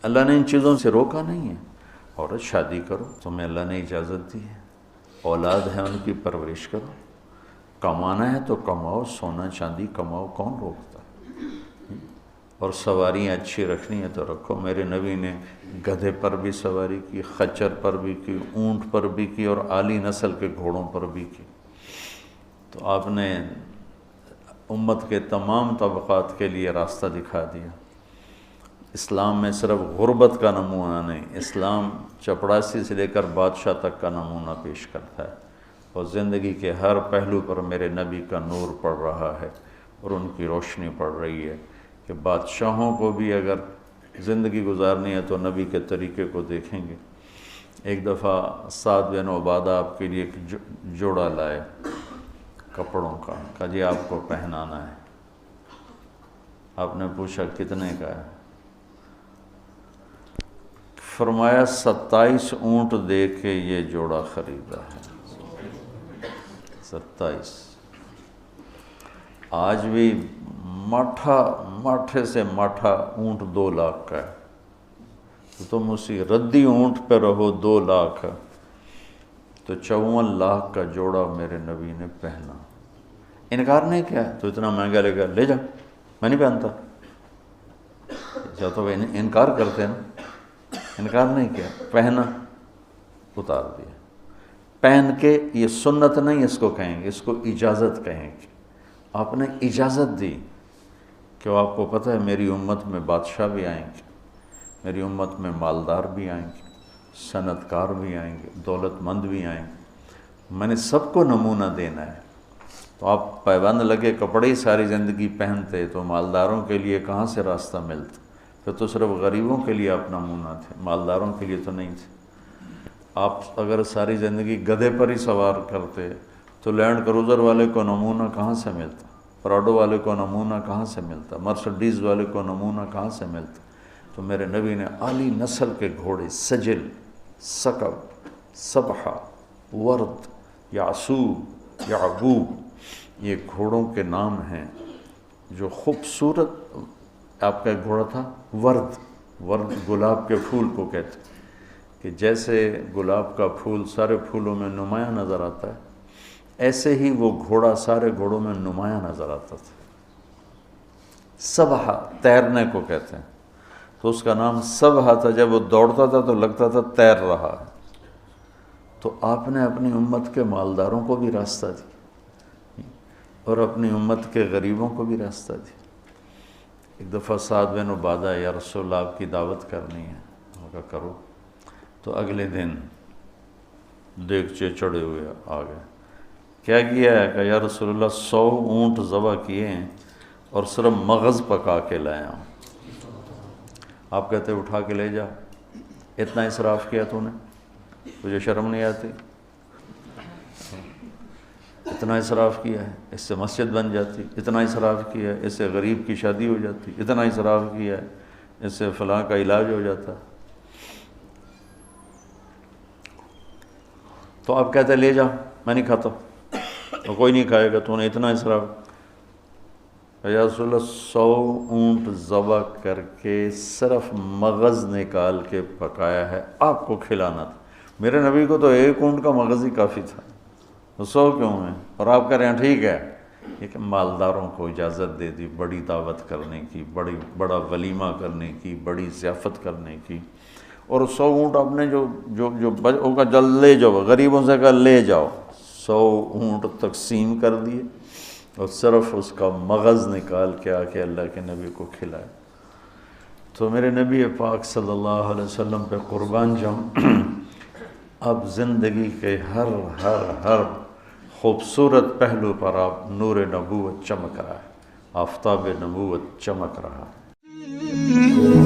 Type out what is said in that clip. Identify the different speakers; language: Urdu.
Speaker 1: اللہ نے ان چیزوں سے روکا نہیں ہے. عورت شادی کرو، تمہیں اللہ نے اجازت دی ہے، اولاد ہے ان کی پرورش کرو، کمانا ہے تو کماؤ، سونا چاندی کماؤ، کون روکتا؟ اور سواریاں اچھی رکھنی ہے تو رکھو. میرے نبی نے گدھے پر بھی سواری کی، خچر پر بھی کی، اونٹ پر بھی کی، اور اعلی نسل کے گھوڑوں پر بھی کی. تو آپ نے امت کے تمام طبقات کے لیے راستہ دکھا دیا. اسلام میں صرف غربت کا نمونہ نہیں، اسلام چپڑاسی سے لے کر بادشاہ تک کا نمونہ پیش کرتا ہے، اور زندگی کے ہر پہلو پر میرے نبی کا نور پڑ رہا ہے اور ان کی روشنی پڑ رہی ہے کہ بادشاہوں کو بھی اگر زندگی گزارنی ہے تو نبی کے طریقے کو دیکھیں گے. ایک دفعہ سعد بن عبادہ آپ کے لیے ایک جوڑا لائے کپڑوں کا، کہا جی آپ کو پہنانا ہے. آپ نے پوچھا کتنے کا ہے؟ فرمایا 27 اونٹ دے کے یہ جوڑا خریدا ہے. 27. آج بھی ماٹھے سے ماٹھا اونٹ 2 لاکھ کا ہے، تو تم اسی ردی اونٹ پہ رہو. 2 لاکھ تو 54 لاکھ کا جوڑا میرے نبی نے پہنا. انکار نہیں کیا، تو اتنا مہنگا لے گا، لے جا، میں نہیں پہنتا. تو انکار کرتے ہیں نا، انکار نہیں کیا، پہنا، اتار دیا. پہن کے یہ سنت نہیں اس کو کہیں گے، اس کو اجازت کہیں گے. آپ نے اجازت دی کہ آپ کو پتہ ہے میری امت میں بادشاہ بھی آئیں گے، میری امت میں مالدار بھی آئیں گے، صنعت کار بھی آئیں گے، دولت مند بھی آئیں گے، میں نے سب کو نمونہ دینا ہے. تو آپ پابند لگے کپڑے ہی ساری زندگی پہنتے تو مالداروں کے لیے کہاں سے راستہ ملتا؟ پھر تو صرف غریبوں کے لیے آپ نمونہ تھے، مالداروں کے لیے تو نہیں تھے. آپ اگر ساری زندگی گدھے پر ہی سوار کرتے تو لینڈ کروزر والے کو نمونہ کہاں سے ملتا؟ پراڈو والے کو نمونہ کہاں سے ملتا؟ مرسڈیز والے کو نمونہ کہاں سے ملتا؟ تو میرے نبی نے اعلی نسل کے گھوڑے، سجل، ثقب، سبحہ، ورد، یعصوب، یعبوب، یہ گھوڑوں کے نام ہیں جو خوبصورت. آپ کا ایک گھوڑا تھا ورد، ورد گلاب کے پھول کو کہتے کہ جیسے گلاب کا پھول سارے پھولوں میں نمایاں نظر آتا ہے، ایسے ہی وہ گھوڑا سارے گھوڑوں میں نمایاں نظر آتا تھا. سبحہ تیرنے کو کہتے ہیں، تو اس کا نام سبحہ تھا. جب وہ دوڑتا تھا تو لگتا تھا تیر رہا. تو آپ نے اپنی امت کے مالداروں کو بھی راستہ دیا اور اپنی امت کے غریبوں کو بھی راستہ دیا. ایک دفعہ سعد بن عبادہ، یا رسول اللہ آپ کی دعوت کرنی ہے. انہوں نے کہا کرو. تو اگلے دن دیگچے چڑھے ہوئے آ گئے. کیا کیا ہے؟ کہ یا رسول اللہ 100 اونٹ ذبح کیے ہیں اور صرف مغز پکا کے لایا ہوں. آپ کہتے اٹھا کے لے جا. اتنا اسراف کیا تو نے؟ تجھے شرم نہیں آتی؟ اتنا اسراف کیا ہے، اس سے مسجد بن جاتی. اتنا اسراف کیا ہے، اس سے غریب کی شادی ہو جاتی. اتنا اسراف کیا ہے، اس سے فلاں کا علاج ہو جاتا. تو آپ کہتے لے جا، میں نہیں کھاتا. اور کوئی نہیں کھائے گا، تو نے اتنا اسراف. یا رسول اللہ 100 اونٹ ذبح کر کے صرف مغز نکال کے پکایا ہے، آپ کو کھلانا تھا. میرے نبی کو تو 1 اونٹ کا مغز ہی کافی تھا، 100 کیوں ہیں؟ اور آپ کہہ رہے ہیں ٹھیک ہے. لیکن مالداروں کو اجازت دے دی بڑی دعوت کرنے کی، بڑا ولیمہ کرنے کی، بڑی ضیافت کرنے کی. اور 100 اونٹ آپ نے جو کا جل لے جاؤ، غریبوں سے کہا لے جاؤ. 100 اونٹ تقسیم کر دیے اور صرف اس کا مغز نکال کے آ کے اللہ کے نبی کو کھلائے. تو میرے نبی پاک صلی اللہ علیہ وسلم پہ قربان جاؤں. اب زندگی کے ہر خوبصورت پہلو پر آپ نور نبوت چمک رہا ہے، آفتاب نبوت چمک رہا ہے.